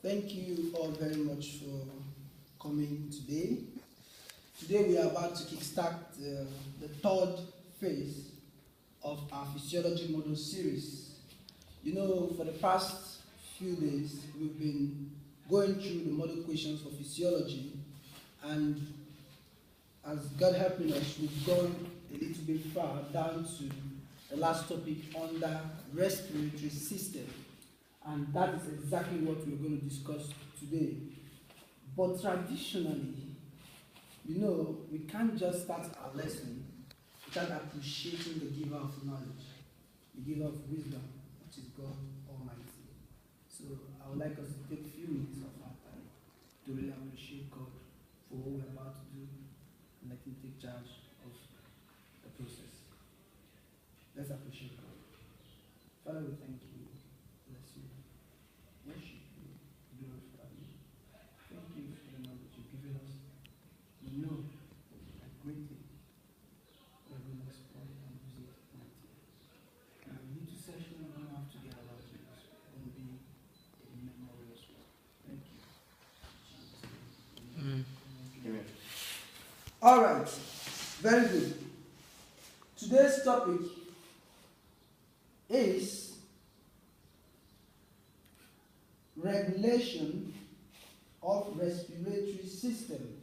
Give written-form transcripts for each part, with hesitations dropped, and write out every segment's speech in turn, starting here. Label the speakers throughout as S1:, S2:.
S1: Thank you all very much for coming today. Today we are about to kickstart the third phase of our physiology module series. You know, for the past few days, we've been going through the model questions for physiology, and as God helping us, we've gone a little bit far down to the last topic under respiratory system. And that is exactly what we're going to discuss today. But traditionally, you know, we can't just start our lesson without appreciating the giver of knowledge, the giver of wisdom, which is God Almighty. So I would like us to take a few minutes of our time to really appreciate God for what we're about to do and let Him take charge of the process. Let's appreciate God. Father, we thank you. Bless you. Worship you. Glorify you. Thank you for the knowledge you've given us. We know that greatly we're going to exploit and use it mightily. And we need to session, we don't have to get our lives. It's going to be a memorious one. Thank you. Amen. All right. Very good. Today's topic is regulation of respiratory system.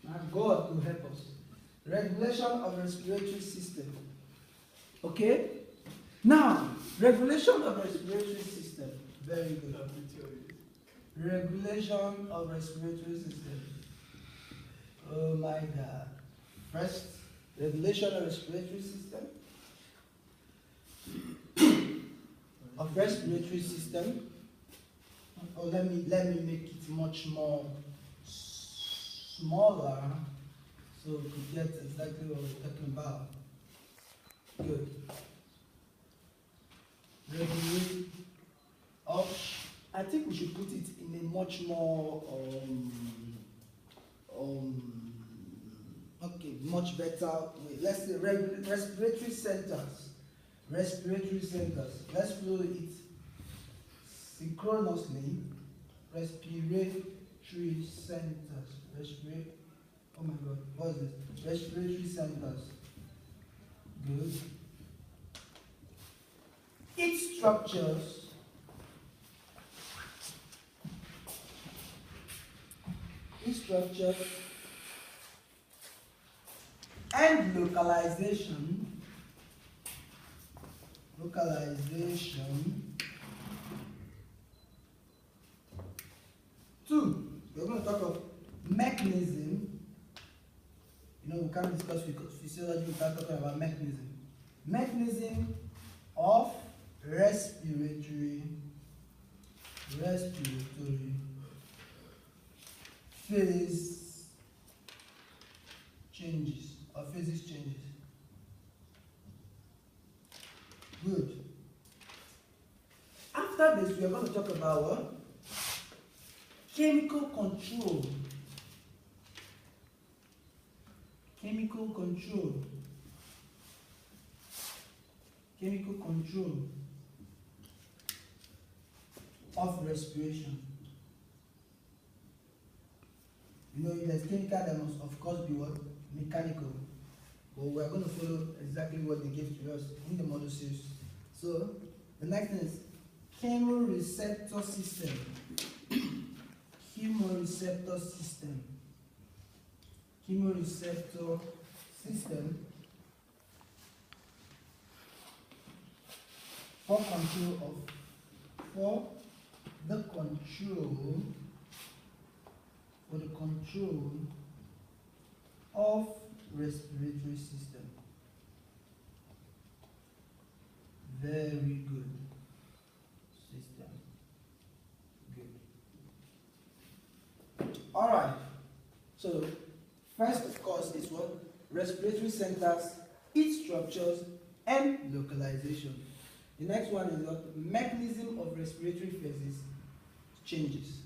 S1: Now God will help us. Regulation of respiratory system. Okay? Now, regulation of respiratory system. Very good. Regulation of respiratory system. Oh my God. First, regulation of respiratory system. Of respiratory system. Or let me make it much more smaller so we could get exactly what we're talking about. Good. Regulation of, I think we should put it in a much more okay, much better way. Let's say respiratory centers. Respiratory centers. Let's follow it synchronously. Respiratory centers. Oh my God, what is this? Respiratory centers. Good. Its structures and localization. Two, we're going to talk of mechanism. You know, we can't discuss physiology without talking about mechanism. Mechanism of respiratory phase changes or phases changes. Good. After this, we are going to talk about what? Chemical control. Chemical control of respiration. You know, if there's chemical, there must of course be what? Mechanical. But we're going to follow exactly what they gave to us in the model series. So, the next thing is chemoreceptor system. Chemoreceptor system for the control of respiratory system. Very good. System. Good. All right. So, first, of course, is what? Respiratory centers, its structures, and localization. The next one is what? Mechanism of respiratory phases changes.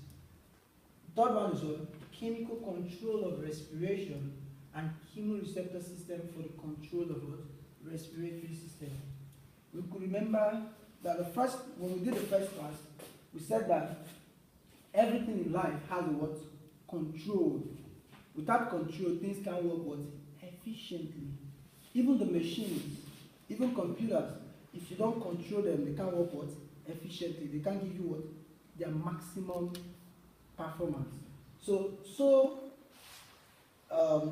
S1: The third one is what? Chemical control of respiration and chemoreceptor system for the control of what? Respiratory system. We could remember that when we did the first class, we said that everything in life has a what? Control. Without control, things can't work what? Efficiently. Even the machines, even computers, if you don't control them, they can't work what? Efficiently. They can't give you what? Their maximum performance. So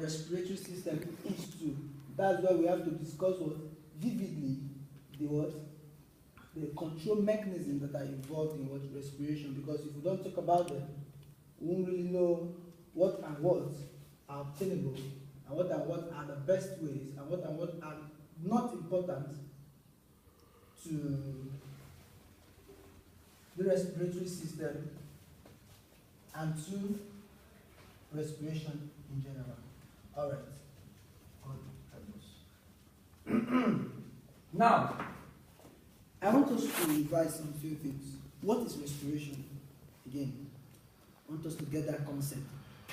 S1: respiratory system is too. That's why we have to discuss what? Vividly the what? The control mechanisms that are involved in what? Respiration. Because if we don't talk about them, we won't really know what and what are obtainable, and what are the best ways, and what are not important to the respiratory system and to respiration in general. All right. God help us. Now, I want us to revise some few things. What is respiration? Again, I want us to get that concept.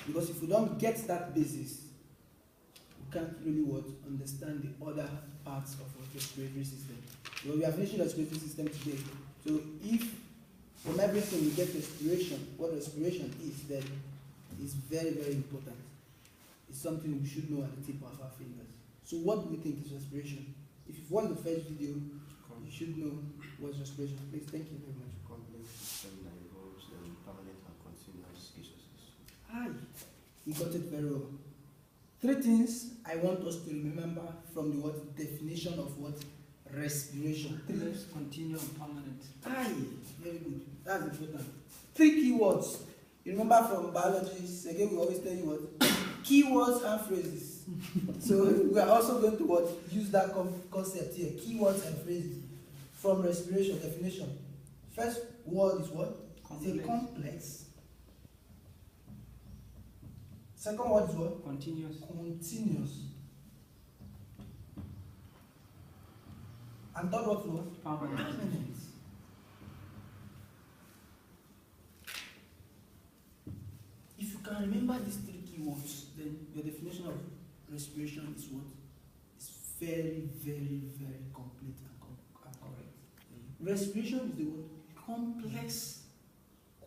S1: Because if we don't get that basis, we can't really understand the other parts of our respiratory system. So we are finishing the respiratory system today. So if from everything we get respiration, what respiration is, then it's very, very important. It's something we should know at the tip of our fingers. So what do we think is respiration? If you've watched the first video, you should know what's respiration. Please, thank you very much.
S2: Complex system that involves permanent and continuous gases.
S1: Hi, you got it very well. 3 things I want us to remember from the definition of respiration. 3
S3: continuous and permanent.
S1: Hi, very good. That's important. 3 keywords. You remember from biology, again we always tell you what? Keywords and phrases. So we are also going to use that concept here. Keywords and phrases from respiration definition. First word is what? It's a complex. Second word is what?
S3: Continuous.
S1: Continuous. And third word is what?
S3: Permanent.
S1: If you can remember these 3 keywords, then your definition of respiration is what? It's very, very, very complete and correct. Respiration is the word complex,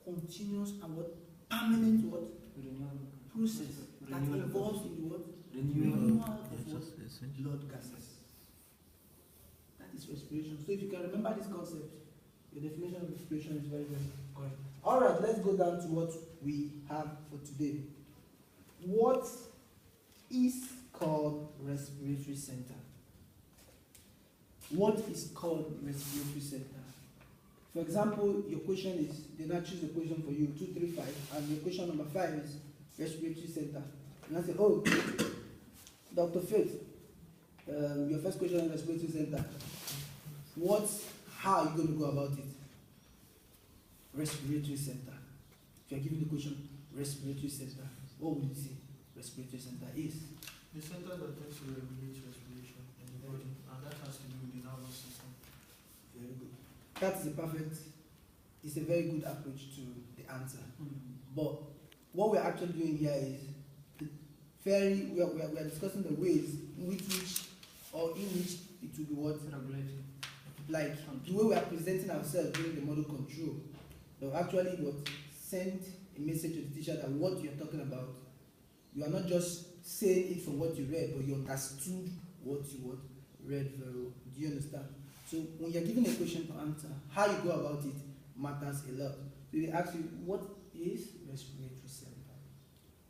S1: continuous, and what? Permanent what? Process that involves in the what? Renewal of what? Blood gases. That is respiration. So if you can remember this concept, your definition of respiration is very, very correct. Alright, let's go down to what we have for today. What is called respiratory center? What is called respiratory center? For example, your question is, they now choose the question for you, 2, 3, 5, and your question number 5 is respiratory center. And I say, oh, Dr. Faith, your first question is respiratory center. How are you going to go about it? Respiratory center. If you are given the question, respiratory center, what would you say respiratory center is?
S4: The center that tends to regulate respiration in the body, and that has to do with the nervous system.
S1: Very good. That's it's a very good approach to the answer. But what we're actually doing here is we are discussing the ways in which it will be what?
S3: Regulated.
S1: Like the way we are presenting ourselves during the model control. They'll actually send a message to the teacher that what you're talking about, you are not just saying it from what you read, but you understood what you read very well. Do you understand? So when you're given a question to answer, how you go about it matters a lot. So they ask you, what is respiratory center?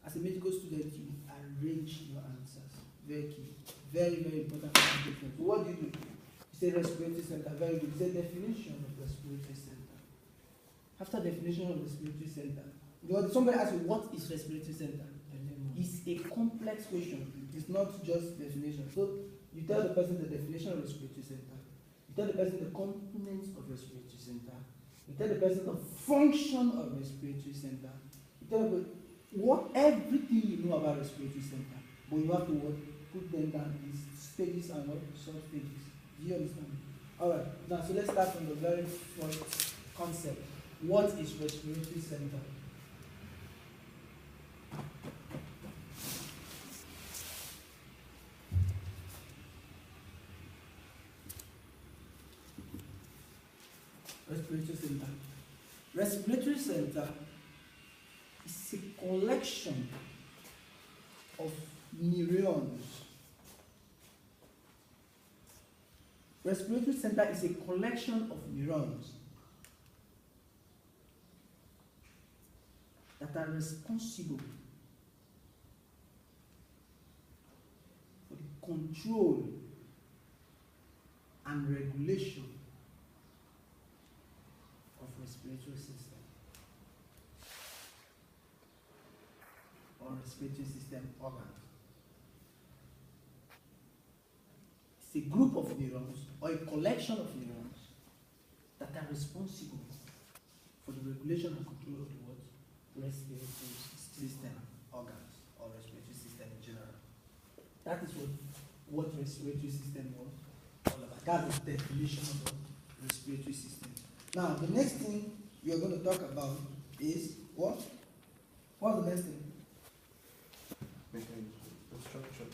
S1: As a medical student, you arrange your answers. Very key. Very, very important. So what do? You say respiratory center, very good. You say definition of respiratory center. After definition of respiratory center, somebody asks you, what is respiratory center? It's a complex question. It's not just definition. So you tell the person the definition of respiratory center. You tell the person the components of respiratory center. You tell the person the function of respiratory center. You tell them everything you know about respiratory center. But you have to put them down in stages and sub-stages. Do you understand? Alright, now so let's start from the very first concept. What is respiratory center? Respiratory center. Respiratory center is a collection of neurons. Respiratory center is a collection of neurons that are responsible for the control and regulation of respiratory system or respiratory system organs. It's a group of neurons or a collection of neurons that are responsible for the regulation and control of the what? Respiratory system organs or respiratory system in general. That is what respiratory system was all about. That's the definition of the respiratory system. Now, the next thing we are going to talk about is what? What's the next thing?
S2: Mechanism. The structure.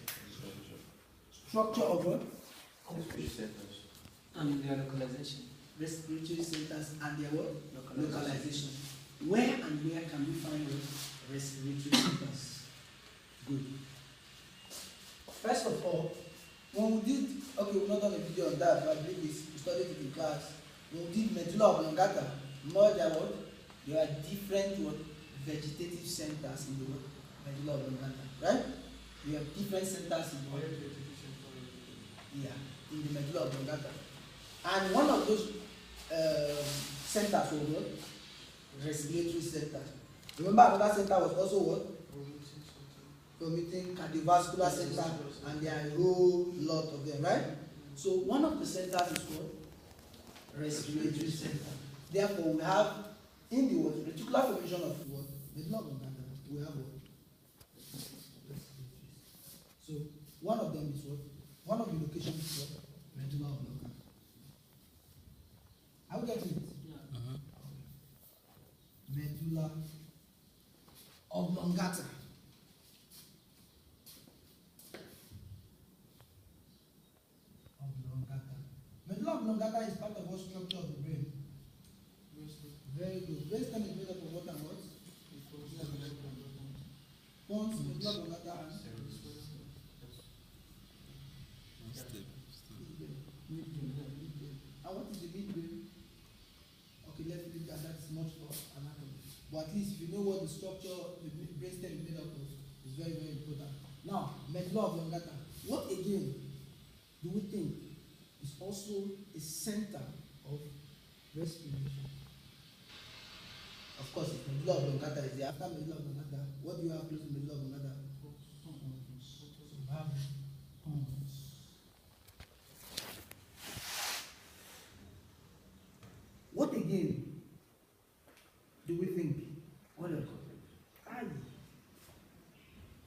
S1: Structure of what?
S2: Respiratory centers.
S3: And their localization.
S1: Respiratory centers and their what? Localization. Where and where can we find respiratory centers? Good. First of all, when we did, okay, we've not done a video on that, but I believe this, we studied it in class. When we did medulla oblongata, more than what? There are different what? Vegetative centers in the what? Medulla oblongata, right? We have different centers in the what? Yeah, in the medulla oblongata. And one of those centers was what? Respiratory centers. Remember another center was also what? Permitting cardiovascular center, and there are a whole lot of them, right? So one of the centers is what? Respiratory center. Therefore, we have in the what? Reticular formation of what? Medulla oblongata. We have what? So one of them is what? One of the locations is what? Medulla oblongata. Are we getting it?
S3: Yeah.
S1: Medulla oblongata. Medulla oblongata is part of what structure of the brain? Very good. Brainstem is made up of what and what? Pons, medulla oblongata, and and what is the midbrain? Okay, let's leave that. That's much for anatomy. But at least if you know what the structure, the brainstem is made up of, it's very, very important. Now, medulla oblongata. What again do we think is also a center of respiration? Of course, if medulla oblongata is there, after medulla oblongata, what do you have close to medulla oblongata? So you have pons. What again do we think? What else?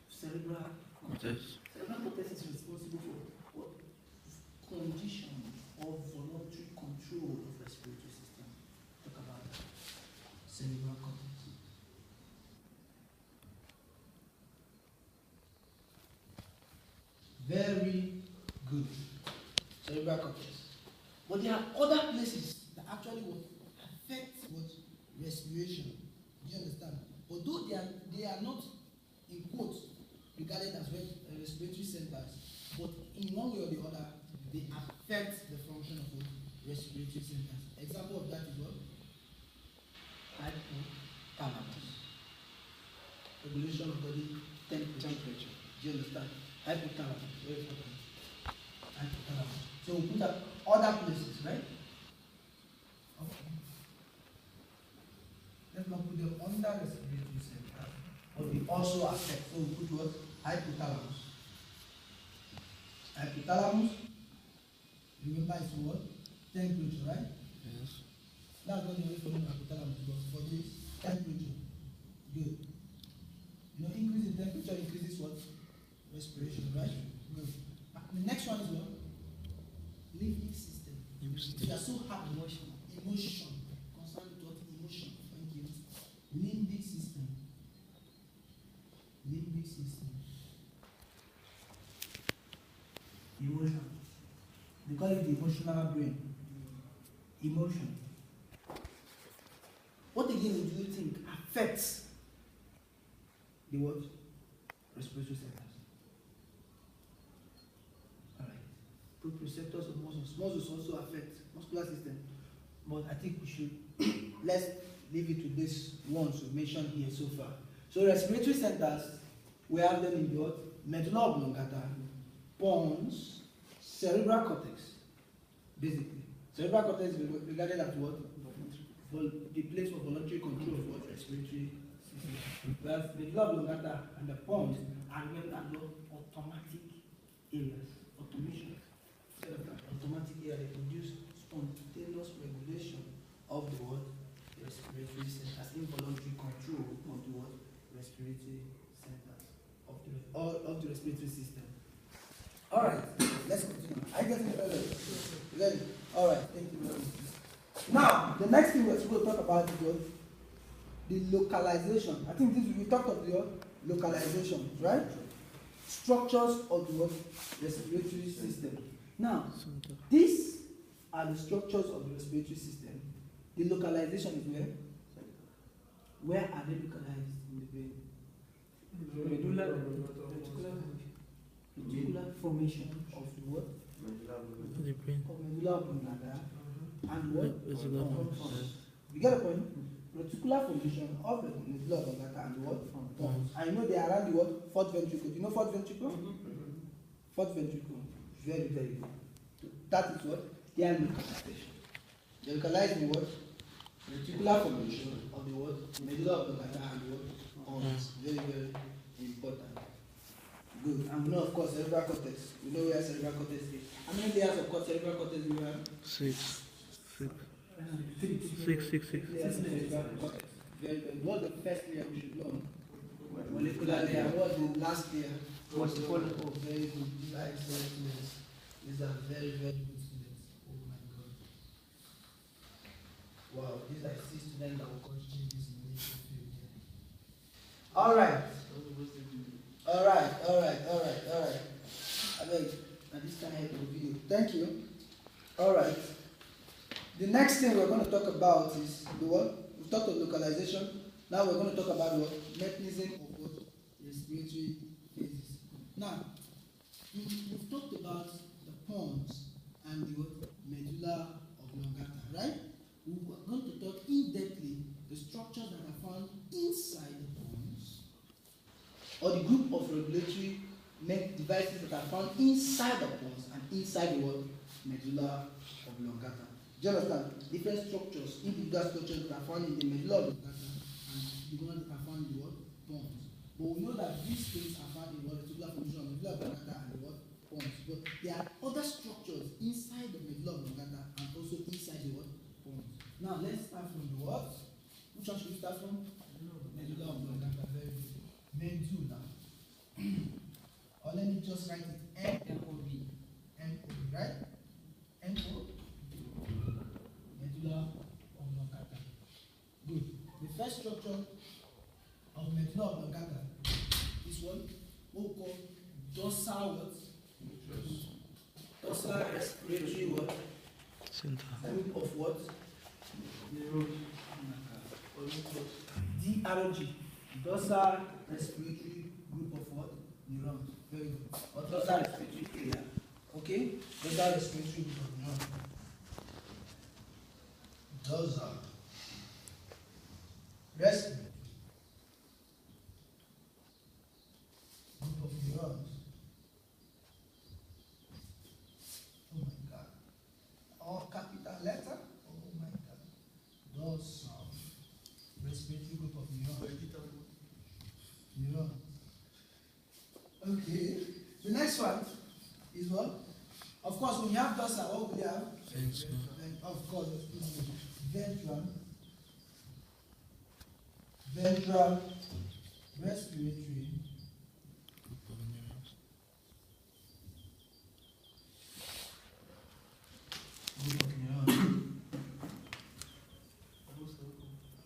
S1: Cerebral cortex. Cerebral cortex is responsible for what? Condition or voluntary control of respiratory system. Talk about that. Cerebral cortex. Very good. Cerebral cortex. But there are other places that actually will affect what? Respiration. Do you understand? Although they are not in quotes regarded as respiratory centers, but in one way or the other, they affect the function of the respiratory centers. Example of that is what? Hypothalamus. Regulation of body temperature. Do you understand? Hypothalamus. Very important. Hypothalamus. So we put up other places, right? Okay. Let's not put them under respiratory center, but they also affect. So we put what? Hypothalamus. Hypothalamus, remember it's what? Temperature, right?
S3: Yes.
S1: That's not the way for hypothalamus, but for this temperature. Good. You know, increase in temperature increases what? Respiration, right? Good. The next one is what? Limbic system. You are so happy. Emotion. Concerned with what? Emotion. Thank you. Limbic system. Limbic system. Emotion. They call it the emotional brain. Emotion. What beginning do you think affects the what? Respiratory centers. Alright. Proprioceptors of muscles. Muscles also affect muscular system. But I think we should let's leave it to this ones we mentioned here so far. So respiratory centers, we have them in the what? Medulla oblongata, pons, cerebral cortex. Basically, cerebral cortex is regarded as what? The place for voluntary control of what? Respiratory system. Whereas medulla oblongata and the pons are regarded as automatic areas. Automation. Automatic area, they produce spontaneous regulation of the what? Respiratory centers, involuntary control of the what? Respiratory centers of the respiratory system. All right, let's continue. I get it better. Ready? All right, thank you very much. Now, the next thing we're going to talk about is what? The localization. I think we talked of the localization, right? Structures of the what? Respiratory system. Now, these are the structures of the respiratory system. The localization is where? Where are they localized in the brain? Medulla formation of the what?
S3: The brain.
S1: Of medulla oblongata and what?
S3: Medulla
S1: Pons. You get the point? Reticular formation of the medulla oblongata and what? Pons. I know they are around the what? Fourth ventricle. Do you know fourth ventricle? Fourth ventricle. Very, very good. That is what? Their localization. They localize the what? Reticular formation of the what? Medulla oblongata and what? Pons. Very, very important. Good. And we know, of course, cerebral cortex. We know where cerebral cortex is. How many layers of cerebral cortex do we have?
S3: Six.
S1: Six layers of cerebral cortex. Very, very. What's the first layer we should learn? Molecular layer. What's the last layer? What's the follow? Oh, very good. These are excellent students. These are very, very good students. Oh my God. Wow, these are 6 students that will continue this medical field. All right. All right. I mean, and this can help the video. Thank you. All right. The next thing we're going to talk about is the what? We've talked of localization. Now we're going to talk about what? Mechanism of what? Respiratory phases. Now, we've talked about the pons and the what? Medulla oblongata, right? We're going to talk in-depthly the structures that are found inside the pons, or the group of regulatory devices that are found inside the pons and inside the what? Medulla oblongata. Do you understand? Different structures, individual structures that are found in the medulla oblongata and the ones that are found in the what? Pons. But we know that these things are found in what? Reticular formation of medulla oblongata and the what? Pons. But there are other structures inside the medulla oblongata and also inside the what? Pons. Now let's start from the what? Which one should we start from? Medulla oblongata. Very good. Medulla. Or let me just write it M-O-B. M-O-B, right? M-O. Medulla oblongata. Good. The first structure of medulla oblongata is what we call dorsal what? Dorsal respiratory what?
S3: Center.
S1: Group of what? DRG. Dorsal respiratory group of what? Neurons. Very good. Or dorsal respiratory area. Okay? Dorsal respiratory group of neurons. Dorsal respiratory group of neurons. Oh my God. All capital letter? Oh my God. Dorsal respiratory group of neurons. Neurons. Okay. The next one is what? Of course, when you have dorsal, what will you have? Of course, ventral respiratory group of neurons.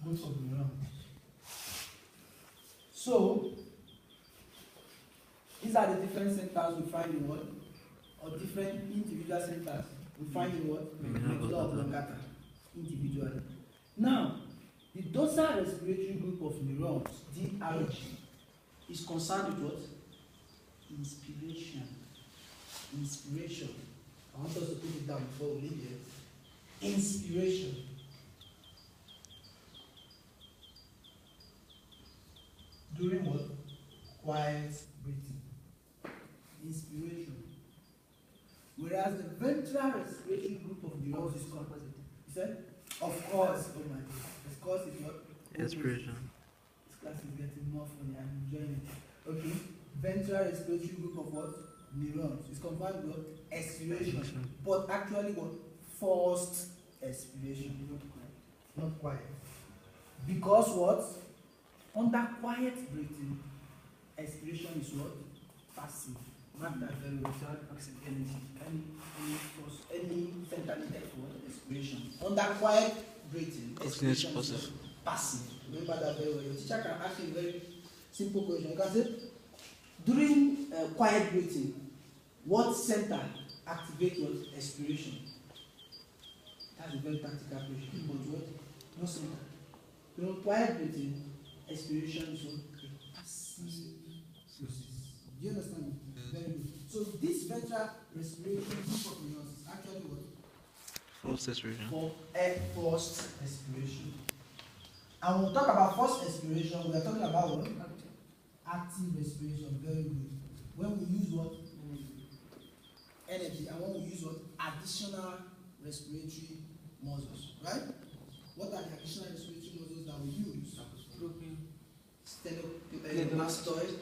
S1: Group of neurons. So, these are the different centers we find in what? Or different individual centers we find in what? Medulla oblongata. Individually. Now, The dorsal respiratory group of neurons, DRG, is concerned with what? Inspiration. Inspiration. I want us to put it down before we leave here. Inspiration. During what? Quiet breathing. Inspiration. Whereas the ventral respiratory group of neurons is called, you said? Of course, oh my God. Of course, it's what?
S3: Expiration.
S1: This class is getting more funny. I'm enjoying it. Okay. Ventral respiratory group of what? Neurons. It's combined with what? Expiration. But actually what? Forced expiration. Not quiet. Because what? Under quiet breathing, expiration is what? Passive. Not that very without energy. Any central for expiration. Under quiet breathing, expiration is what? Passive. Remember that very well. Your teacher can ask you a very simple question. You can say, during quiet breathing, what center activates what? Expiration? That's a very practical question. But what? No center. During quiet breathing, expiration is what? A passive process. Do you understand me? Very good. So this ventral respiratory group of neurons is actually what?
S3: Forced expiration.
S1: For forced expiration. And when we talk about forced expiration, we are talking about what? Active respiration. Very good. When we use what? Energy. And when we use what? Additional respiratory muscles. Right? What are the additional respiratory muscles that we use? Stenomastoid,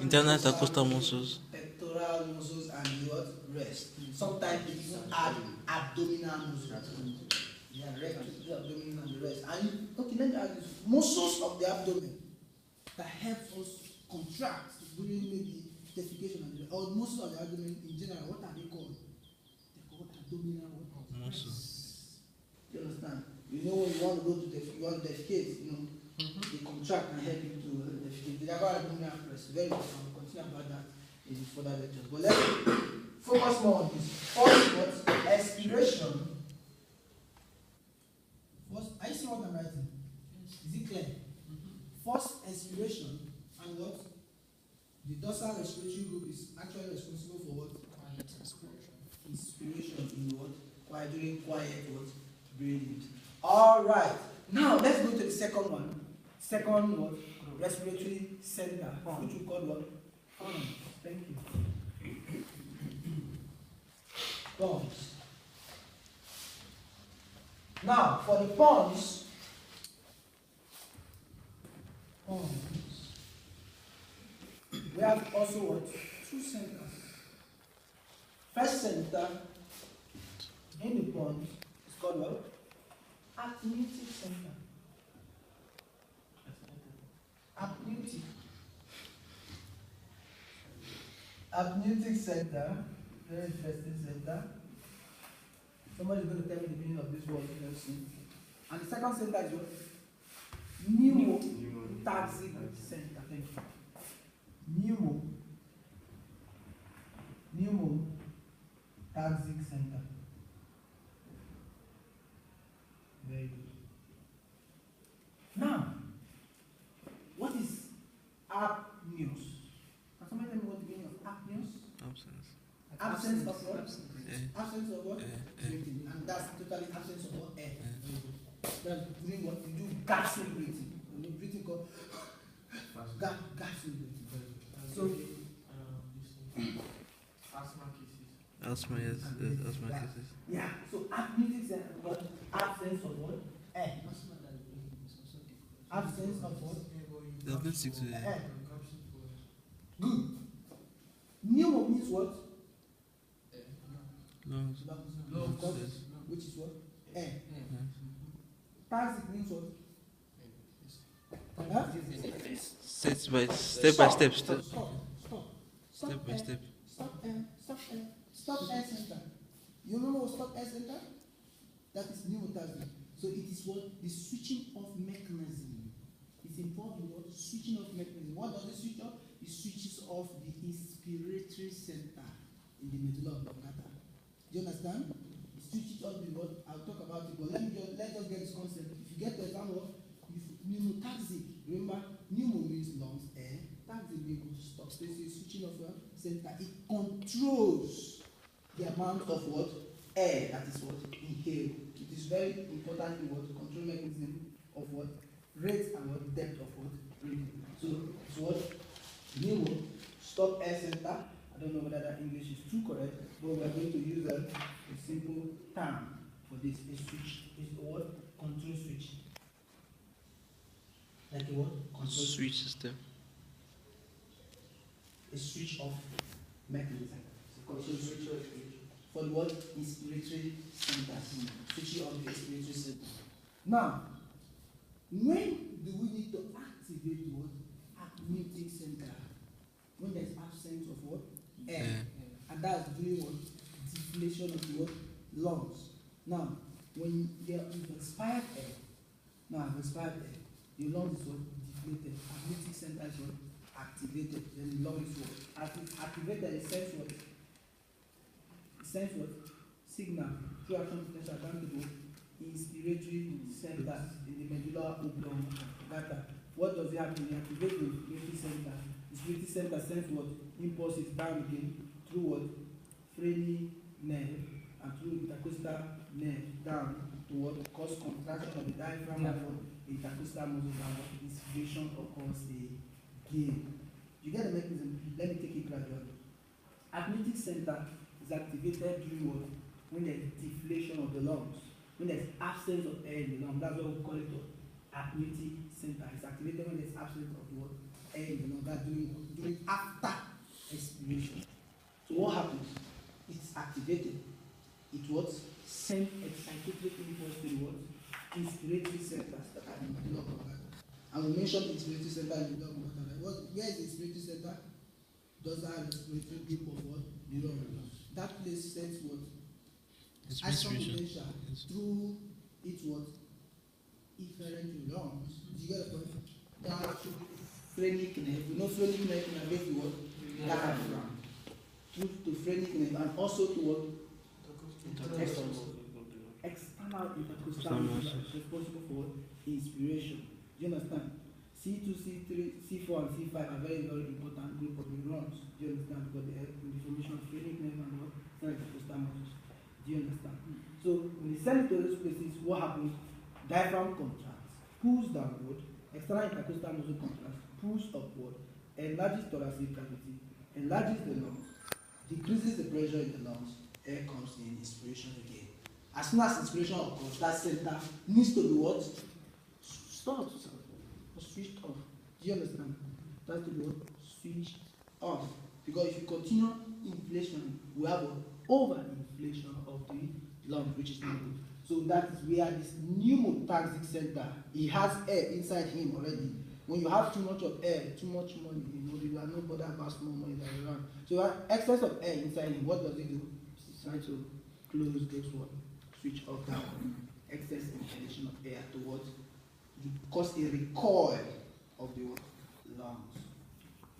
S3: Internal intercostal muscles.
S1: pectoral muscles, and the what? Rest. Sometimes we even add abdominal muscles. Yeah, the abdomen and the rest. And okay, let me add this. Muscles of the abdomen that help us contract during maybe defecation and the rest. Or muscles of the abdomen in general, what are they called? They're called abdominal muscles. Do you understand? You know when you want to go to you want to defecate, you know, they contract and help you to defecate. They are called abdominal press. Very good. I'll continue about that in further lectures. But let's focus more on this. First, what? Expiration. First, are you seeing what I'm writing? Is it clear? First, expiration, and what? The dorsal respiratory group is actually responsible for what? Quiet expiration. Inspiration in what? Quiet, during quiet what? Breathing. All right. Now let's go to the second one. Second what? Respiratory center, which we call what? Thank you. Pons. Now for the pons, we have also what? Two centers. First center in the pons is called what? Apneutic center. Apneutic. Apneutic center, very interesting center. Somebody is going to tell me the meaning of this word. Let's see. And the second center is what? Pneumotaxic center. Thank you. Pneumotaxic center. Very good. Now, what is apneus? Can somebody tell me what the meaning of apneus?
S3: Absence.
S1: Absence of what?
S3: Absence
S1: of what? Breathing. And that's totally absence of what? Air. That's doing what you do, gasping breathing. You know, breathing called gasping breathing. So,
S4: asthma cases.
S3: Asthma, yes, asthma cases.
S1: yeah, so apneutic center, what? Absence of what? Air. Absence of what?
S3: The ability to
S1: Air. Good. Pneumo means what?
S3: lungs.
S1: Lungs. Which is what? Air. Taxic means what? Huh?
S3: Step by step.
S1: Stop
S3: By
S1: air.
S3: step.
S1: Stop air. Stop air. Stop air center. You know what stop air center? That is pneumotaxis. So it is what? The switching off mechanism. It's involved in what? Switching off mechanism. What does it switch off? It switches off the inspiratory center in the medulla oblongata. Do you understand? It switch it on the what? I'll talk about it, but let us get this concept. If you get the example of pneumotaxic, remember, pneumo means lungs, air, taxic means stop. So it's switching off your center. It controls the amount of what? Air that is what? Inhaled. It is very important in what? Control mechanism of what? Rate and what? Depth of what? Breathing. So it's what? Pneumo, stop air center. I don't know whether that English is too correct, but we are going to use a simple term for this. A switch is the word control switch. Like a what? Control
S3: Switch system.
S1: A switch off mechanism. It's a control switch for the what? Respiratory center. Switching off the respiratory center. Now, when do we need to activate what? Admitting center. When there's absence of what? Air. And that's during what? Deflation of the what? Lungs. Now, when there is expired air, the lungs is what? Deflated. Admitting center is what? Activated. Then the lung is what? Activated, it sends what? It sends what? Signal through action potential down to the inspiratory center in the medulla oblongata. What does it happen? It activates the inspiratory center. The inspiratory center sends what? Impulses down again through what? Freni nerve and through intercostal nerve down to what? Cause contraction of the diaphragm and what? The intercostal muscles and what? Inspiration occurs again. You get the mechanism? Let me take it gradually. Admitting center is activated during what? When there is deflation of the lungs. When there is absence of air in the lung. That's what we call it admitting center. It's activated when there is absence of what? Air in the lung. That's during after expiration. So what happens? It's activated. It what? Send excitatory impulse to the what? Inspiratory centers that are in the medulla oblongata. And we mentioned the inspiratory center in the medulla oblongata. Right? Where is the inspiratory center? Does that have respiratory group of what? The lung. That place sends what? Action potential through its what? Efferent lungs. Do you get the point? Down to phrenic nerve. We know phrenic nerve innervates the what? Diaphragm. Through to phrenic nerve and also to what? External intercostal muscles responsible for inspiration. Do you understand? C2, C3, C4, and C5 are very, very important group of neurons. Do you understand? Because they help in the formation of phrenic nerve and what? Intercostal muscles. Do you understand? So when you send it to those places, what happens? Diaphragm contracts, pulls downward, external intercostal muscle contracts, pulls upward, enlarges thoracic cavity, enlarges the lungs, decreases the pressure in the lungs, air comes in, inspiration again. As soon as inspiration occurs, that center needs to be what? Stopped or switched off. Do you understand? That to be what? Switched off. Because if you continue inflation, we have an overinflation of the lungs, which is not good. So that is where this pneumotaxic center, he has air inside him already. When you have too much of air, too much money, you are not bothered about small money that you run. So you have excess of air inside him. What does it do? It's trying to close this one, switch off that one. Excess inhalation of air to what? Cause a recoil of the lungs.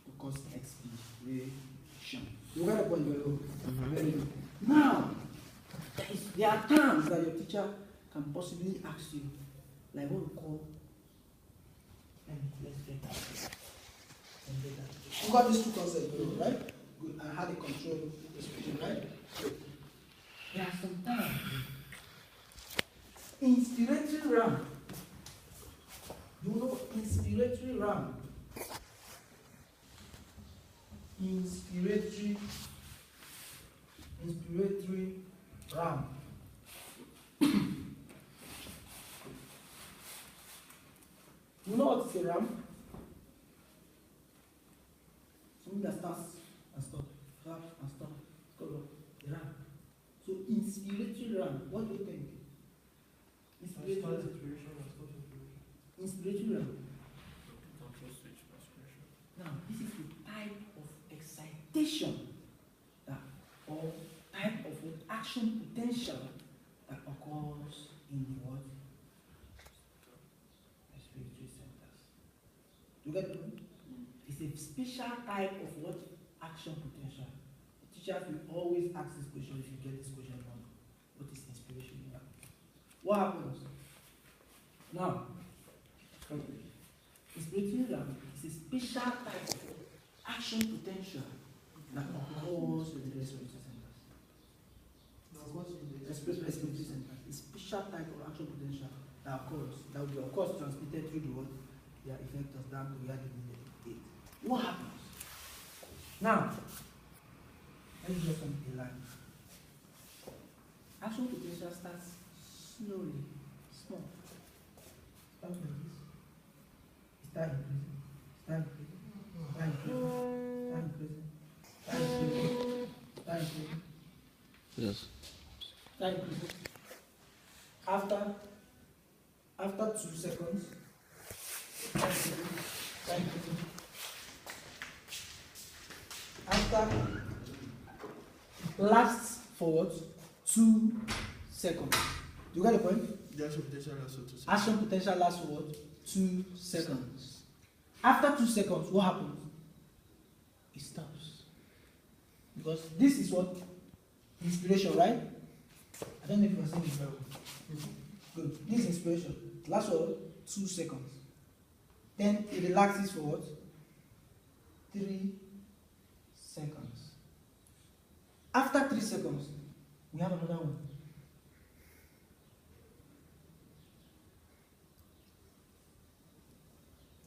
S1: To cause expiration. You got the point very well. Very good. Now, there are terms that your teacher can possibly ask you, like what we call, let's get that. You got these two concepts, right? Good. And how they control the speaking, right? There are some terms. Inspiratory RAM. You know inspiratory RAM. Inspiratory RAM. You know what is a RAM? Something that starts and stops, start and stop, stop, RAM. So inspiratory RAM, what do you think? Inspiratory RAM. Now, this is the type of excitation that, or type of action potential that occurs in the what? Respiratory centers. You get it? It's a special type of what? Action potential. The teachers will always ask this question if you get this question wrong. What is inspiration? what happens? Now, respiratory ram is a special type of action potential that occurs with the respiratory centers. Respiratory centers is a special type of action potential that occurs, that will be of course transmitted through the what? Their effectors down to where they need it. What happens? Now, let's just on a line. Action potential starts slowly, small. Start like this. Start increasing. Start increasing. Start increasing. Start increasing. Start increasing.
S3: Yes.
S1: Start increasing. After 2 seconds, start increasing. Start increasing. After lasts for what? 2 seconds. Do you get the point?
S4: The action potential lasts for 2 seconds.
S1: Action potential lasts for what? 2 seconds. After 2 seconds, what happens? It stops. Because this is what? Inspiration, right? I don't know if you are seeing it very well. Good. This is inspiration. It lasts for 2 seconds. Then it relaxes for what? 3 seconds. After 3 seconds, we have another one.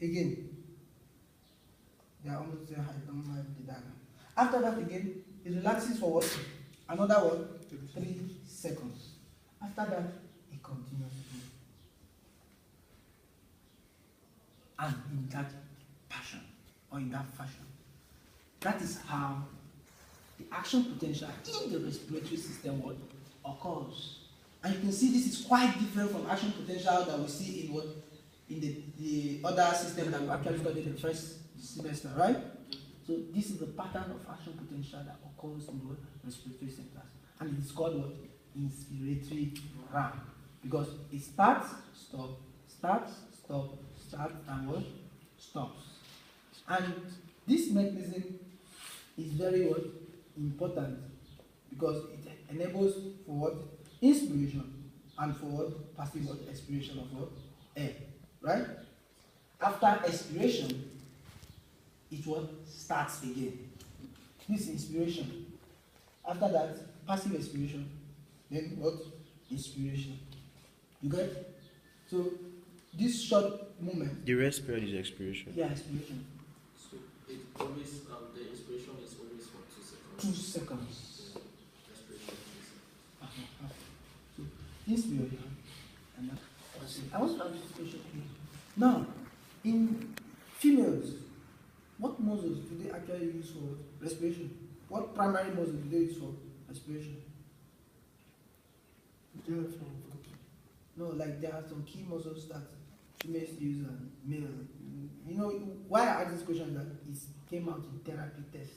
S1: Again, they are almost there. I don't have the diagram. After that, again, it relaxes for what? Another one, 3 seconds. After that, it continues to go. And in that passion, or in that fashion, that is how the action potential in the respiratory system what occurs. And you can see this is quite different from action potential that we see in what in the other system that we actually studied in the first semester, right? So this is the pattern of action potential that occurs in the respiratory centers, and it is called what? Inspiratory ram, because it starts, stop, starts, stop, starts, and what? Stops. And this mechanism is very what? Important, because it enables for what? Inspiration, and for what? Passive what? Expiration of what? Air, right? After expiration, it what? Starts again. This is inspiration. After that, passive expiration, then what? Inspiration. You get? So this short moment.
S2: The rest period is expiration.
S1: Yeah, expiration.
S5: So it always the inspiration is always for 2 seconds.
S1: 2 seconds.
S5: Respiration is
S1: So inspiration. And then, I want to ask this question here. Now, in females, what muscles do they actually use for respiration? What primary muscles do they use for respiration? No, like there are some key muscles that females use and male. You know why I asked this question, that it came out in therapy test.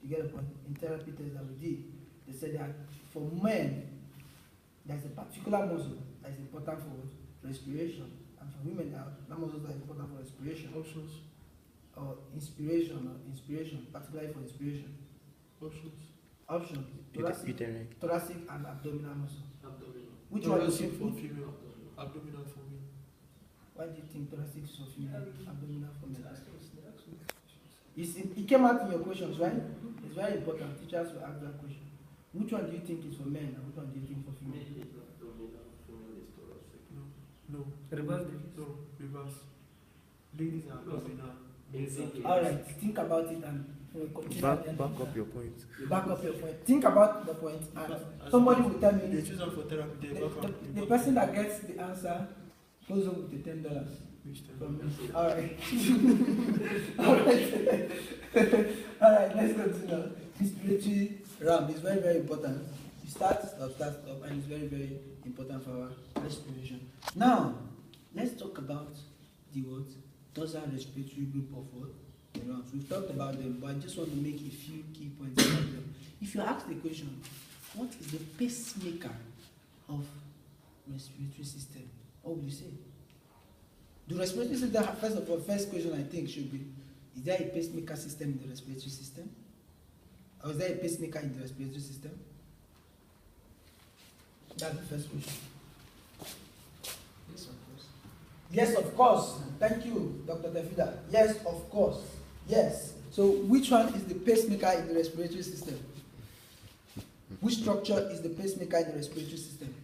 S1: You get a point? In therapy test that we did, they said that for men, there's a particular muscle that is important for respiration, and for women, there are muscles that are important for respiration.
S4: Options.
S1: Or inspiration, particularly for inspiration. Options. Thoracic and abdominal muscle.
S5: abdominal.
S1: Which one is
S4: Thoracic
S1: it
S4: for
S1: for?
S4: female, abdominal for male.
S1: Why do you think thoracic is for female, abdominal for male? It came out in your questions, right? It's very important. Teachers will ask that question. Which one do you think is for men and which one do you think for female?
S5: Male is abdominal, female is thoracic.
S4: No.
S1: Reverse.
S4: No, reverse. Ladies are abdominal.
S1: All right, think about it and we'll continue.
S2: Back up your point.
S1: Back up your point. Think about the point, and somebody will tell
S4: They
S1: me
S4: choose them for therapy. They back up.
S1: the person that gets the answer goes home with the $10
S4: Which time?
S1: from me. All right. All right. All right. Let's continue. Respiratory ram is very, very important. You start, stop, and it's very, very important for our respiration. Now, let's talk about the what? Dorsal respiratory group of what? Neurons. We've talked about them, but I just want to make a few key points about them. If you ask the question, what is the pacemaker of respiratory system? What would you say? The respiratory system, first of all, first question I think should be, is there a pacemaker system in the respiratory system? Or is there a pacemaker in the respiratory system? That's the first question. Yes, of course. Thank you, Dr. Tefida. Yes, of course. Yes. So which one is the pacemaker in the respiratory system? Which structure is the pacemaker in the respiratory system?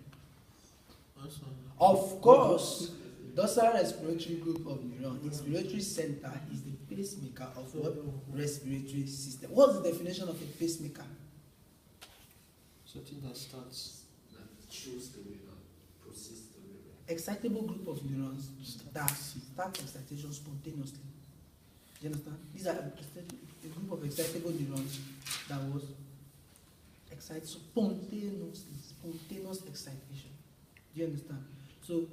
S1: Of course, dorsal respiratory group of neurons. Respiratory center is the pacemaker of what? Respiratory system. What's the definition of a pacemaker?
S4: Something that starts.
S5: That choose the rhythm, proceeds the rhythm.
S1: Excitable group of neurons that start excitation spontaneously. Do you understand? These are a group of excitable neurons that was excite spontaneously, spontaneous excitation. Do you understand? So,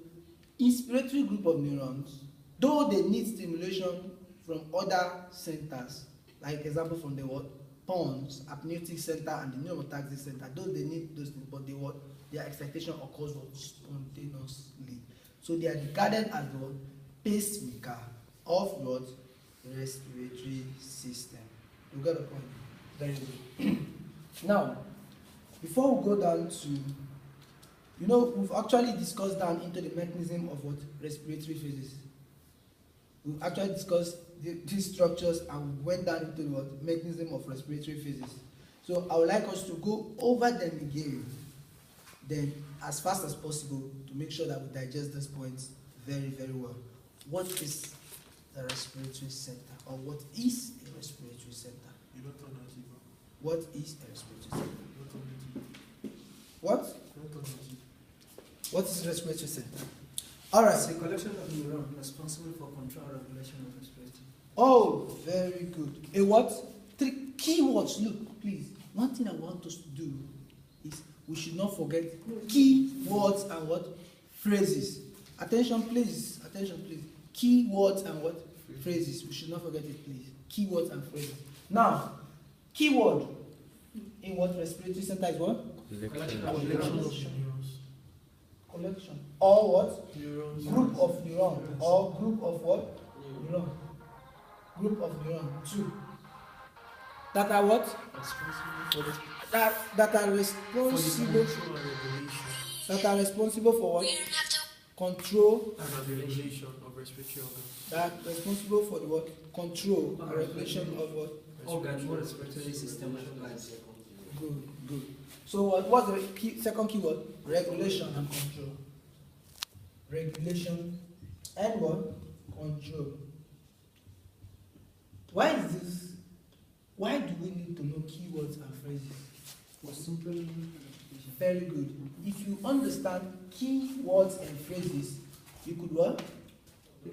S1: inspiratory group of neurons, though they need stimulation from other centers, like example from the what? Pons, apneutic center and the pneumotaxic center, though they need those things, but their excitation occurs spontaneously. So they are regarded as the pacemaker of what? Respiratory system. You got the point? Very good. Now, before we go down to, we've actually discussed down into the mechanism of what? Respiratory phases. We've actually discussed these structures and we went down into the what? Mechanism of respiratory phases. So I would like us to go over them again, then as fast as possible to make sure that we digest these points very, very well. What is the respiratory center, or what is a respiratory center?
S4: You don't turn on TV.
S1: What is a respiratory center?
S4: You don't turn on TV.
S1: What?
S4: You don't turn on TV.
S1: What is respiratory center? All right.
S6: It's a collection of neurons responsible for control and regulation of respiration.
S1: Oh, very good. A what? 3 keywords. Look, please. One thing I want us to do is we should not forget keywords and what? Phrases. Attention, please. Attention, please. Keywords and what? Phrases. We should not forget it, please. Keywords and phrases. Now, keyword in what respiratory center is what?
S4: Collection of neurons.
S1: Collection. Or what?
S4: Neurons.
S1: Group of neurons. Or group of what? Neuron. Group of neurons. 2. That are what?
S4: Responsible for the
S1: That are responsible.
S4: control and regulation.
S1: That are responsible for what? Control.
S4: And regulation of respiratory organs.
S1: That are responsible for the what? Control and regulation of what?
S6: Organ or respiratory system lies.
S1: Good, good. So what's the second keyword? Regulation and control. Regulation and what? Control. Why is this? Why do we need to know keywords and phrases?
S6: For simple identification.
S1: Very good. If you understand keywords and phrases, you could what?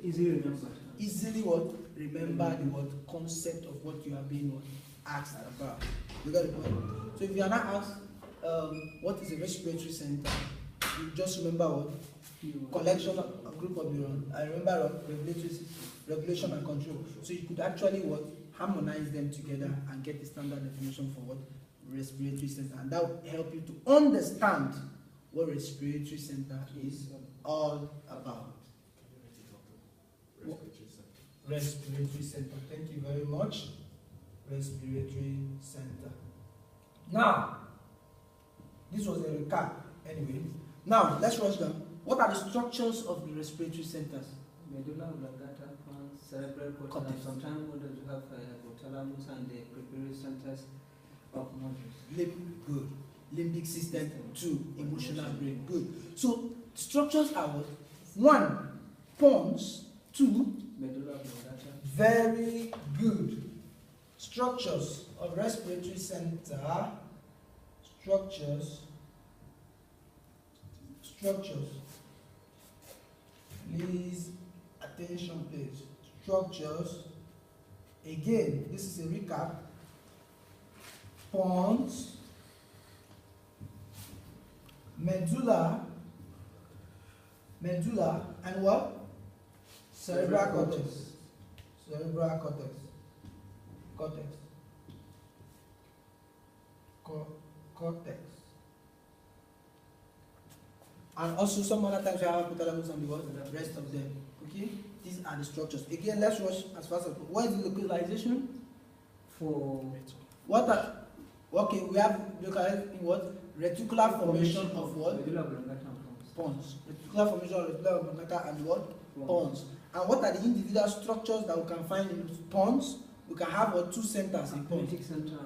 S6: Easily remember.
S1: Easily what? Remember the what? Concept of what you are being what? Asked about. You got the point? So if you are not asked what is a respiratory center, you just remember what? Collection of a group of neurons. I remember what? Regulation and control. So you could actually what? Harmonize them together and get the standard definition for what? Respiratory center. And that will help you to understand what respiratory center is all about. Respiratory center. Thank you very much. Respiratory center. Now, this was a recap anyway. Now, let's rush down. What are the structures of the respiratory centers?
S6: Medulla oblongata, pons, cerebral cortex.
S1: Cortex.
S6: Sometimes models have hypothalamus and the preparatory centers of nodules.
S1: Good. Limbic system. 2. Emotional brain. Good. So, structures are what? 1. Pons. 2.
S6: Medulla oblongata.
S1: Very good. Structures of respiratory center. Structures. Please, attention please. Structures. Again, this is a recap. Pons. Medulla, and what? Cerebral cortex. Cerebral cortex. Cortex. And also some other times we have hypothalamus and the rest of them. Okay? These are the structures. Again, let's rush as fast as possible. What is the localization?
S6: For
S1: What are, okay, we have localized in what? Reticular formation of what?
S6: medulla oblongata and pons.
S1: pons. Reticular formation of reticular oblongata and what? Pons. And what are the individual structures that we can find in pons? We can have what? Two centers in pons.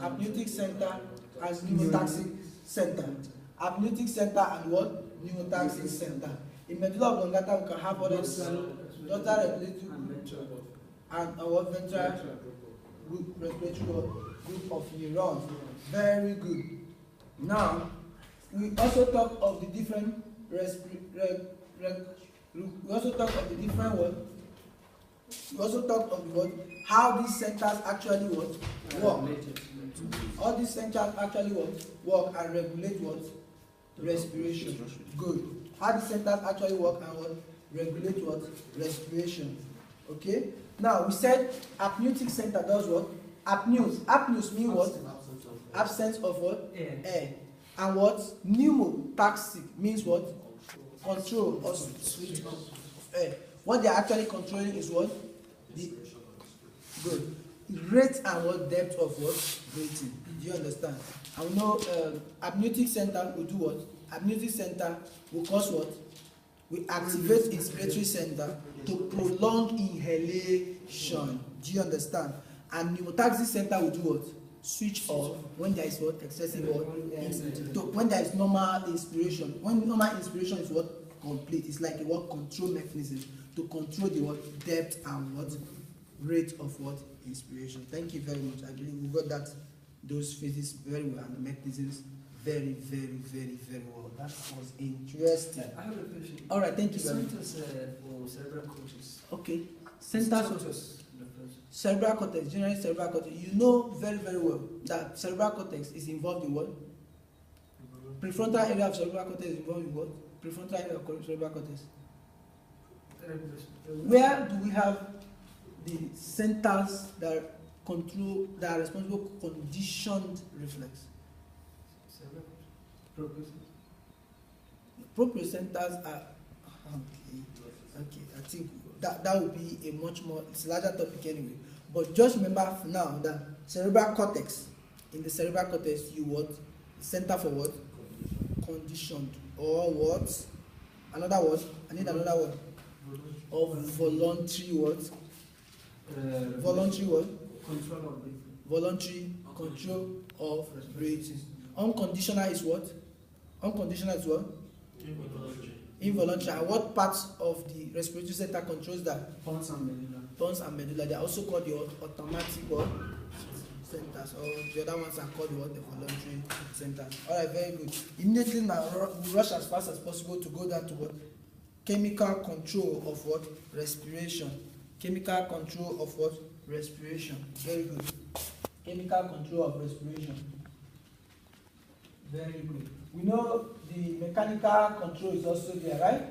S1: Amniotic center and pneumotaxic center. Amniotic center and what? Pneumotaxic center. In medulla oblongata, we can have what else? Total regulatory group and our ventral group, respiratory group of neurons. Very good. Now, we also talk of the different we also talk of the different what? We also talk of the what? How these centers actually what? Work. All these centers actually what? Work and regulate what? Respiration. Good. How these centers actually work and what? Regulate what? Respiration. Okay? Now, we said apneutic center does what? Apneus. Apneus means what? Absence of what? Air. And what? Pneumotaxic means what? Control or switch of air. What they are actually controlling is what? The good. Rate and what? Depth of what? Breathing. Do you understand? And we know apneutic center will do what? Apneutic center will cause what? We activate inspiratory center to prolong inhalation. Do you understand? And pneumotaxic center will do what? Switch off when there is what? Excessive what? When there is normal inspiration. When normal inspiration is what? Complete. It's like a what? Control mechanism to control the what? Depth and what? Rate of what? Inspiration. Thank you very much. I believe we got that, those phases very well, and the mechanisms very, very, very, very well. That was interesting.
S6: I have a question.
S1: All right, thank you very much.
S6: Centers for cerebral cortex.
S1: Okay, centers of cerebral cortex, generally cerebral cortex. You know very, very well that cerebral cortex is involved in what? Prefrontal area of cerebral cortex is involved in what? Prefrontal area of cerebral cortex. Where do we have the centers that control, that are responsible for conditioned reflex? Propriocenters are okay. I think that would be a much more, it's a larger topic anyway. But just remember for now that cerebral cortex, in the cerebral cortex, you what? Center for what? Conditioned. Or what? Another word. I need another word. Of voluntary what? Voluntary what?
S6: Control of breathing.
S1: Voluntary control of breathing. Unconditional is what? Unconditional is what? Involuntary. And what parts of the respiratory center controls that?
S6: Pons and medulla.
S1: Pons and medulla. They are also called the automatic what? Centers. Or the other ones are called the what? The voluntary centers. Alright, very good. Immediately now, we rush as fast as possible to go down to what? Chemical control of what? Respiration. Chemical control of what? Respiration. Very good. Chemical control of respiration. Very good. We know the mechanical control is also there, right?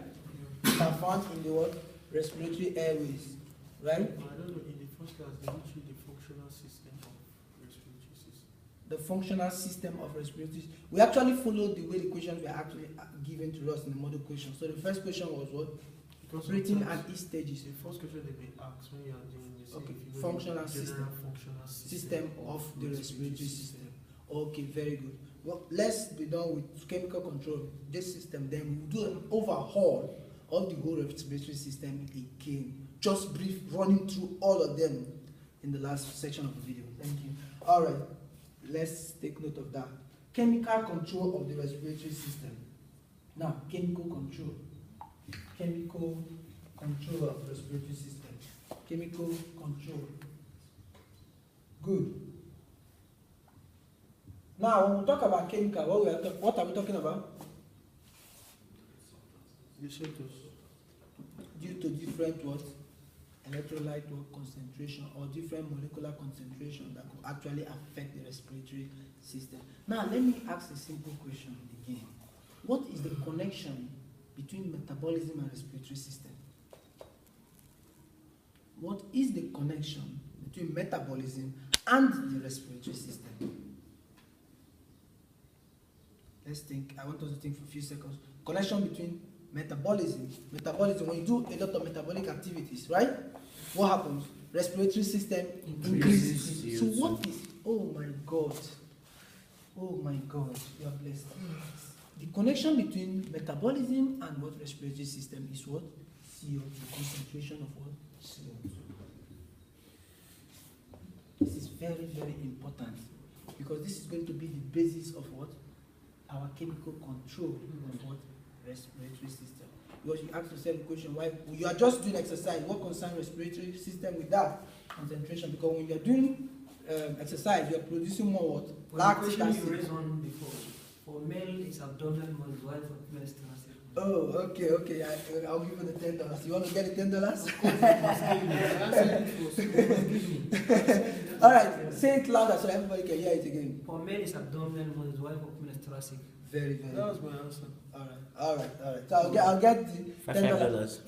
S1: It's found in the what? Respiratory airways, right?
S4: I don't know, in the first class, they teach you the functional system of respiratory system.
S1: The functional system of respiratory. We actually followed the way the questions were actually given to us in the model question. So the first question was what?
S4: Because
S1: Breathing at each stages.
S4: the first question they may ask when you are doing this.
S1: Okay,
S4: if you know
S1: functional
S4: the
S1: system.
S4: general functional
S1: System of the respiratory system. Okay, very good. Well, let's be done with chemical control. This system, then we'll do an overhaul of the whole respiratory system again. Just brief running through all of them in the last section of the video. Thank you. All right, let's take note of that. Chemical control of the respiratory system. Now, chemical control. Chemical control of the respiratory system. Chemical control. Good. Now, when we talk about chemical, what are we talking about?
S4: Receptors.
S1: Due to different what? Electrolyte concentration or different molecular concentration that could actually affect the respiratory system. Now, let me ask a simple question again. What is the connection between metabolism and respiratory system? What is the connection between metabolism and the respiratory system? Let's think. I want us to think for a few seconds. Connection between metabolism, when you do a lot of metabolic activities, right? What happens? Respiratory system increases. So what is, oh my God, you are blessed. the connection between metabolism and what respiratory system is what? CO2, concentration of what? CO2. This is very, very important because this is going to be the basis of what? Our chemical control of what? Respiratory system. Because you ask yourself the question, why you are just doing exercise, what concerns respiratory system with that concentration? Because when you are doing exercise, you are producing more what? Lactic
S6: The question
S1: acid.
S6: you raised on before, for male it's abdominal muscle, while for female it's thoracic.
S1: Oh, okay. I'll give you the $10. You want to get the $10? All right, say it louder so everybody can hear it again.
S6: For male it's abdominal muscle, while for female it's thoracic.
S1: Very, very.
S4: That was my answer.
S1: All right. So I'll get the $10. $5.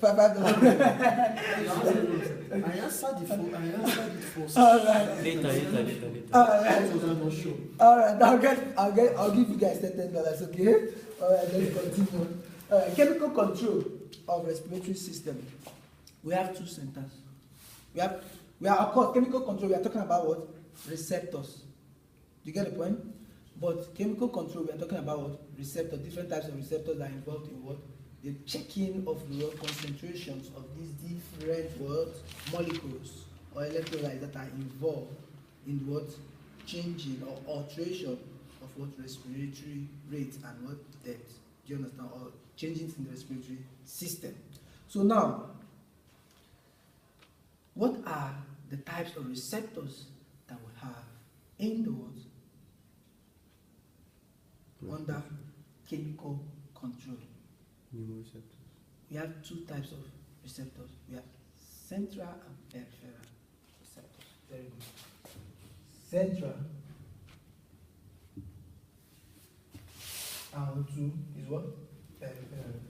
S4: I answered it first.
S1: All right.
S3: Later.
S1: All right.
S4: That was not sure.
S1: All right. I'll give you guys $10. Okay. All right. Let's continue. Chemical control of respiratory system. We have two centers. We are of course chemical control. We are talking about what? Receptors. Do you get the point? But chemical control, we are talking about what? Receptors. Different types of receptors are involved in what? The checking of the concentrations of these different what? Molecules or electrolytes that are involved in what? Changing or alteration of what? Respiratory rate and what? Depth. Do you understand? Or changes in the respiratory system. So now, what are the types of receptors that we have in the world under chemical control?
S2: Chemoreceptors.
S1: We have two types of receptors. We have central and peripheral receptors. Very good. Central and two is what? Peripheral.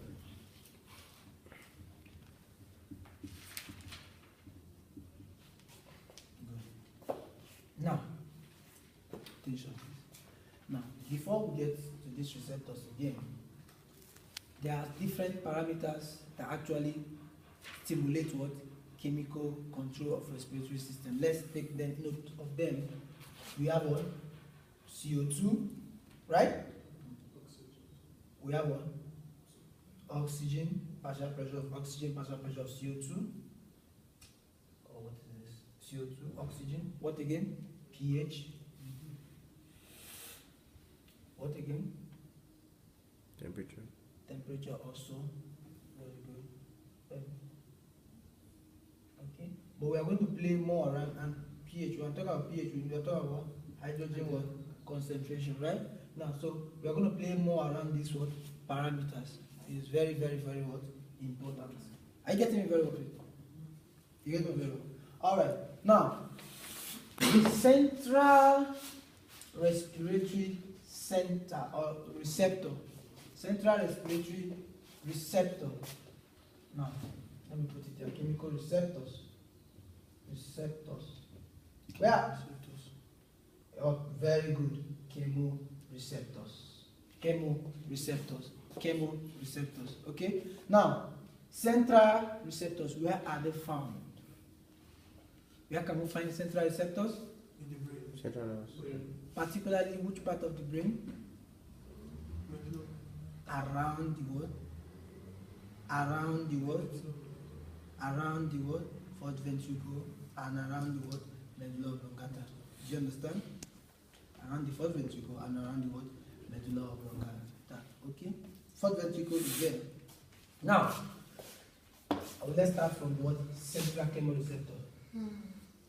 S1: Good. Now, attention. Now, before we get to these receptors again, there are different parameters that actually stimulate what? Chemical control of respiratory system. Let's take note of them. We have what? CO2, right? We have what? Oxygen, partial pressure of oxygen, partial pressure of CO2. Or what is this? CO2, oxygen. What again? pH. What again?
S2: Temperature.
S1: Temperature also. Very good. Okay. But we are going to play more around and pH. We are talking about pH. We are talking about hydrogen what? Concentration, right? Now, so we are going to play more around these what? Parameters. It is very, very, very what? Important. Are you getting me very well? You get me very well? All right. Now, the central respiratory center or receptor. Central respiratory receptor. Now, let me put it here. Chemical receptors. Receptors. Where? Oh, very good. Chemoreceptors. Chemoreceptors. Chemoreceptors. Okay? Now, central receptors, where are they found? Where can we find central receptors?
S4: In the brain.
S2: Central nervous.
S1: Particularly which part of the brain?
S4: Medulla.
S1: Around the what? Around the what? Around the what? Fourth ventricle and around the what? Medulla oblongata. Do you understand? Around the fourth ventricle and around the what? Medulla oblongata. Okay? Fourth ventricle is there. Now, let's start from what? Central chemoreceptor.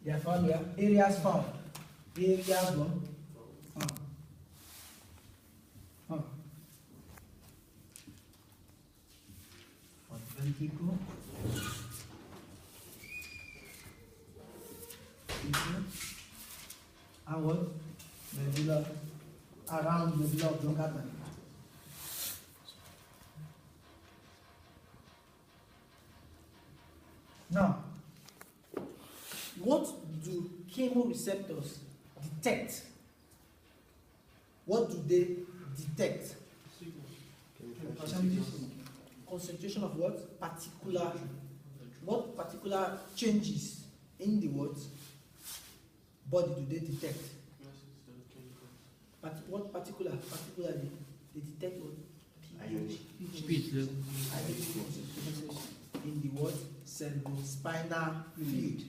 S1: They are found where? Areas found. Areas what? Found. Fourth ventricle. And what? Medulla, around medulla oblongata. Now, what do chemoreceptors detect? What do they detect? Concentration of what? What particular changes in the what? Body do they detect? What particularly they detect what?
S3: Speed level.
S1: In the what? Cerebrospinal fluid.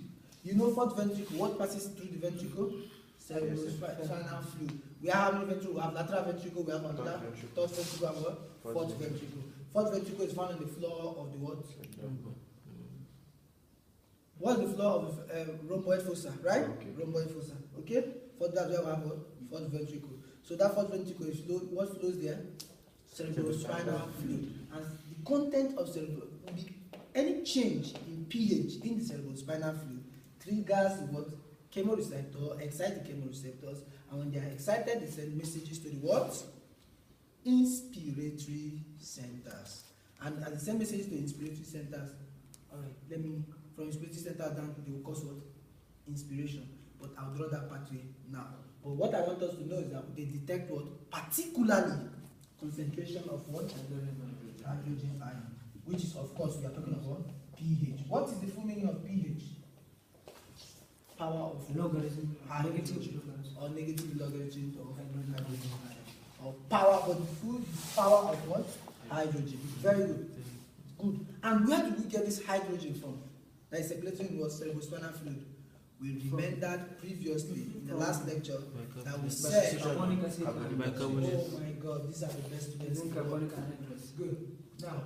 S1: You know fourth ventricle, what passes through the ventricle? Cerebrospinal fluid. We have how many ventricle? We have lateral ventricle, we have another third ventricle, and what? Fourth ventricle. Fourth ventricle is found on the floor of the what? What's the floor of rhomboid fossa, right?
S2: Okay.
S1: Rhomboid fossa. Okay? Fourth, that's where we have what? Fourth ventricle. So that fourth ventricle is what flows there? Cerebrospinal fluid. And the content of cerebral, any change in pH in the cerebrospinal fluid triggers what? Chemoreceptor, excite the chemoreceptors, and when they are excited, they send messages to the what? Inspiratory centers. And as they send messages to inspiratory centers, alright, let me, from inspiratory center down, they will cause what? Inspiration. But I'll draw that pathway now. But what I want us to know is that they detect what? Particularly concentration of what? Hydrogen ion. Which is, of course, we are talking about pH. What is the full meaning of pH? Power of
S6: Logarithm.
S1: negative or negative logarithm of hydrogen ion. Or power, but the full power of what? Hydrogen. Very good. Good. And where do we get this hydrogen from? That is circulating in what? Cerebrospinal fluid. We remembered previously in the last lecture that we said,
S6: Carbonic acid.
S1: oh my God, these are the best students.
S6: Carbonic anhydrous.
S1: Good. Now,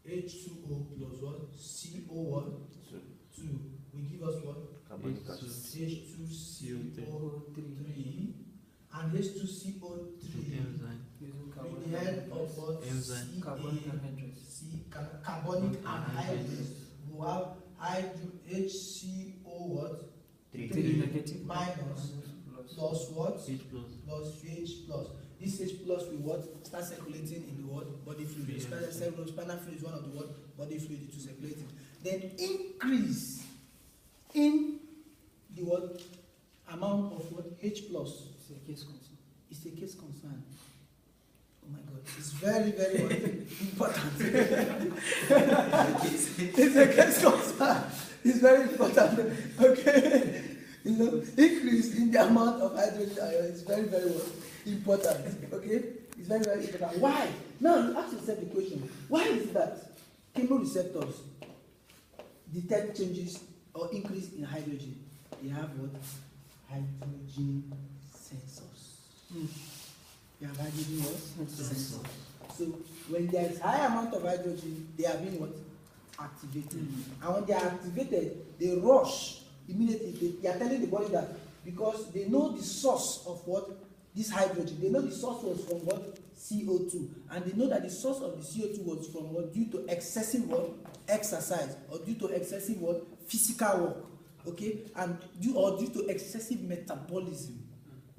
S1: H2O plus what? CO1, 2 will give us what? H2CO3 and H2CO3
S3: Enzyme.
S6: Using
S1: with the help of what?
S3: Enzyme.
S6: Carbonic anhydrous.
S1: Carbonic anhydrous. We have HCO what?
S6: 3 negative
S1: minus
S6: plus
S1: plus what?
S3: H plus.
S1: Plus H plus. This H plus will what? Start circulating in the what? Body fluid. Cerebrospinal fluid is one of the what? Body fluid to circulating. Then increase in the what? Amount of what? H plus.
S6: It's a case concern.
S1: It's a case concern. Oh my God, it's very, very important. It's a case concern. It's very important. Okay, you know, increase in the amount of hydrogen ion is very, very important. Okay, it's very, very important. Why? Now you ask yourself the question: why is it that chemoreceptors detect changes or increase in hydrogen? They have what? Hydrogen sensors. They have hydrogen what? Sensors. So when there is high amount of hydrogen, they are being what? Activated. And when they are activated, they rush immediately. They are telling the body that because they know the source of what? This hydrogen. They know the source was from what? CO2. And they know that the source of the CO2 was from what? Due to excessive what? Exercise. Or due to excessive what? Physical work. Okay? And due to excessive metabolism.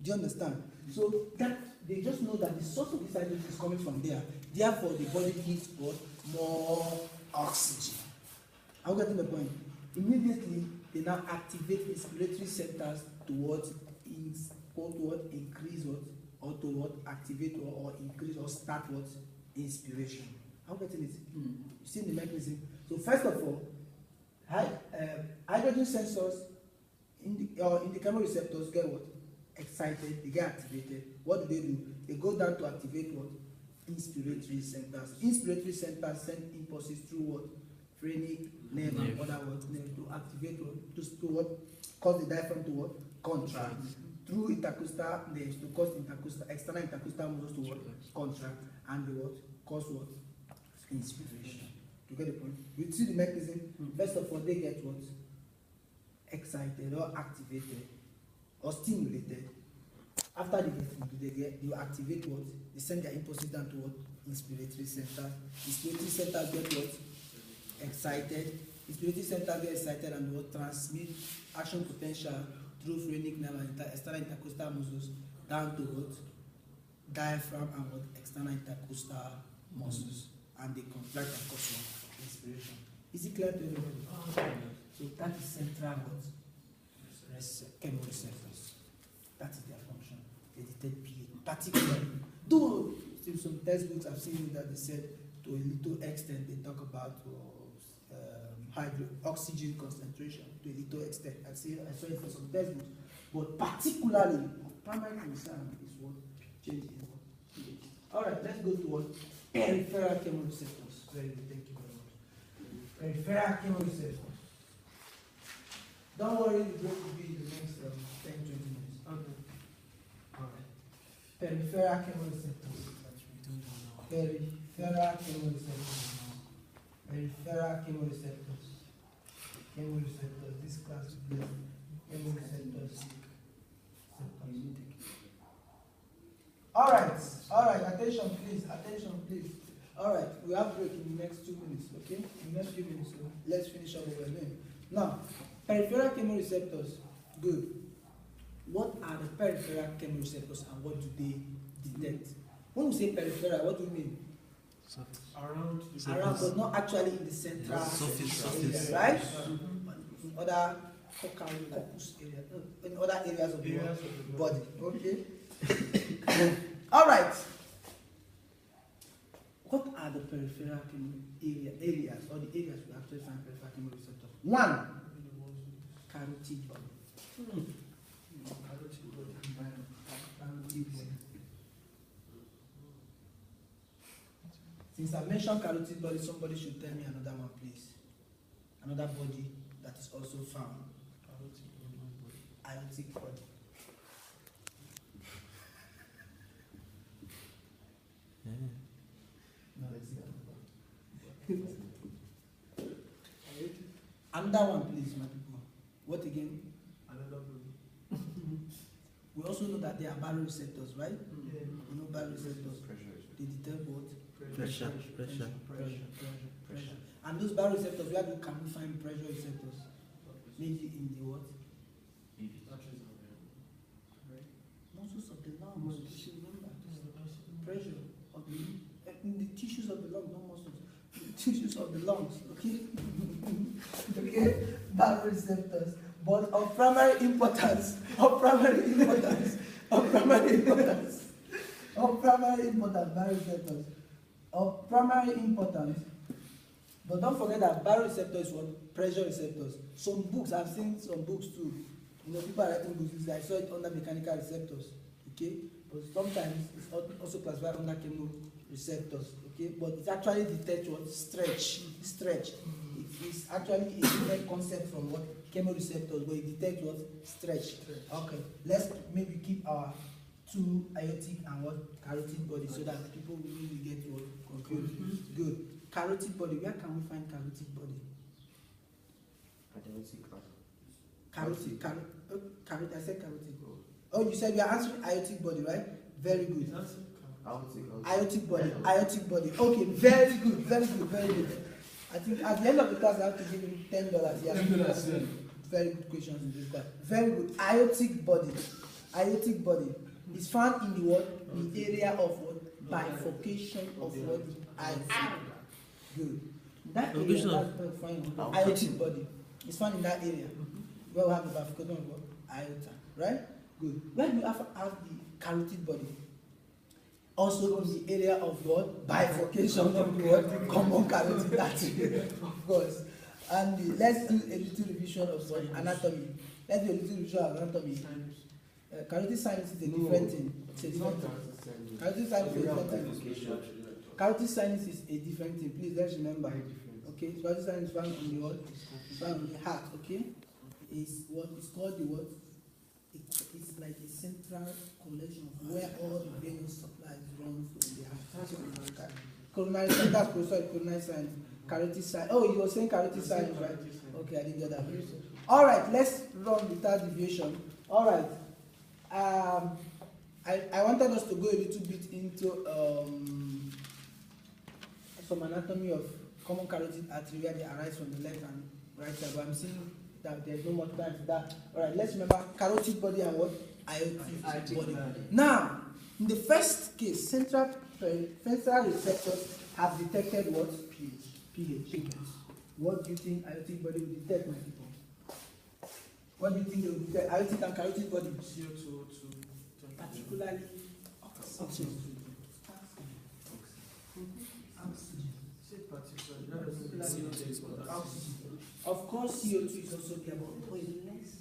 S1: Do you understand? So that they just know that the source of this hydrogen is coming from there. Therefore, the body needs what? More oxygen. Are you getting the point? Immediately, they now activate respiratory centers towards increase what, or to what, activate or increase or start what, inspiration. Are you getting it? You see the mechanism. So first of all, hydrogen sensors in the chemoreceptors get what? Excited, they get activated. What do? They go down to activate what? Inspiratory centers. Inspiratory centers send impulses through what? Phrenic nerve and other what? Nerve to activate what? To what? Cause the diaphragm to what? Contract. Through intercostal nerves to cause external intercostal muscles to what? Contract. And the what? Cause what? Inspiration. You get the point? You see the mechanism? First of all, they get what? Excited or activated or stimulated. After they activate what? They send their impulses down to what? Inspiratory center. Inspiratory center get what? Excited. Inspiratory center get excited and what? Transmit action potential through phrenic nerve and external intercostal muscles down to what? Diaphragm and what? External intercostal muscles. And they contract and cause what? Inspiration. Is it clear to everybody? So that is central what? Chemoreceptors. That is their function. They detect pH, particularly. Though some textbooks I've seen that they said to a little extent they talk about oxygen concentration to a little extent. I saw it for some textbooks, but particularly of primary concern is what change in what pH. Alright, let's go to what? Peripheral chemoreceptors. Very good, thank you very much. Peripheral chemoreceptors. Don't worry, the break will be in the next 10-20 minutes.
S4: Okay.
S1: Alright. Peripheral chemoreceptors. Peripheral chemoreceptors. Peripheral chemoreceptors. Chemoreceptors. This class is chemoreceptors. Alright, attention please. Alright, we have break in the next 2 minutes, okay? In the next few minutes, so let's finish up what we're doing. Now, peripheral chemoreceptors. Good. What are the peripheral chemoreceptors and what do they detect? When we say peripheral, what do we mean?
S4: Around the
S1: Around, but not actually in the central
S3: Surface.
S1: area, right? In other corpus area, in other areas of the body. Okay. All right. What are the peripheral areas or the areas we actually find peripheral chemoreceptors? One, carotid body. Carotid body. Since I mentioned carotid body, somebody should tell me another one, please. Another body that is also found. Aortic body. No, it's not. Another one, please, my people. What again?
S4: Another body.
S1: We also know that there are baroreceptors, right?
S4: Yeah.
S1: We know baroreceptors. They detect what?
S3: Pressure.
S1: And those baroreceptors, where can we find pressure receptors? Maybe in the what? Muscles of the lungs. You should remember. Pressure of the in the tissues of the lungs, not muscles. The tissues of the lungs. Okay. Okay. Baroreceptors, but of primary importance. Baroreceptors. Of primary importance. But don't forget that baroreceptor is what? Pressure receptors. Some books, I've seen some books too. You know, people are writing books. I saw it under mechanical receptors. Okay? But sometimes it's also classified under chemoreceptors. Okay? But it actually detects what? Stretch. It's actually a different concept from what? Chemoreceptors, but it detects what? Stretch. Okay. Let's maybe keep our two aortic and what? Carotid body so that people will really get what? Confused. Good. Carotid body, where can we find carotid body? Carotid, I said carotid. Oh, you said we are answering aortic body, right? Very good. Aortic body. Okay, very good. I think at the end of the class I have to give him $10. Yeah. $10, very good questions in this class. Very good. Aortic body is found in the what? The area of what? Bifurcation of what? Aortic. Good. That area, that's where we find aortic body. It's found in that area. Where we have the bifurcation of what? Aorta. Right? Good. Where do you have the carotid body? Also in the area of what? Bifurcation of what? Common carotid artery. Of course. And let's do a little revision of what? Anatomy. Carotid sinus is a different thing. Carotid sinus is a different thing. Carotid sinus is a different thing. Please let's remember. Okay, carotid sinus is found on the what? It's found on the heart. Okay, it's what is called the what? It's like a central collection of where all the venous supplies run to the heart. Coronary sinus. That's coronary sinus. Carotid sinus. Oh, you were saying carotid sinus, right? Okay, I didn't get that. All right, let's run the third deviation. All right. I wanted us to go a little bit into some anatomy of common carotid artery where they arise from the left and right side, but I'm seeing that there's no much time for that. All right, let's remember carotid body and what? Aortic body. Now, in the first case, central receptors have detected what? pH. What do you think aortic body will detect, my people? What do you think they will detect? Aortic and carotid body?
S4: CO2,
S1: Particularly oxygen. Of course, CO2 is also there, but less.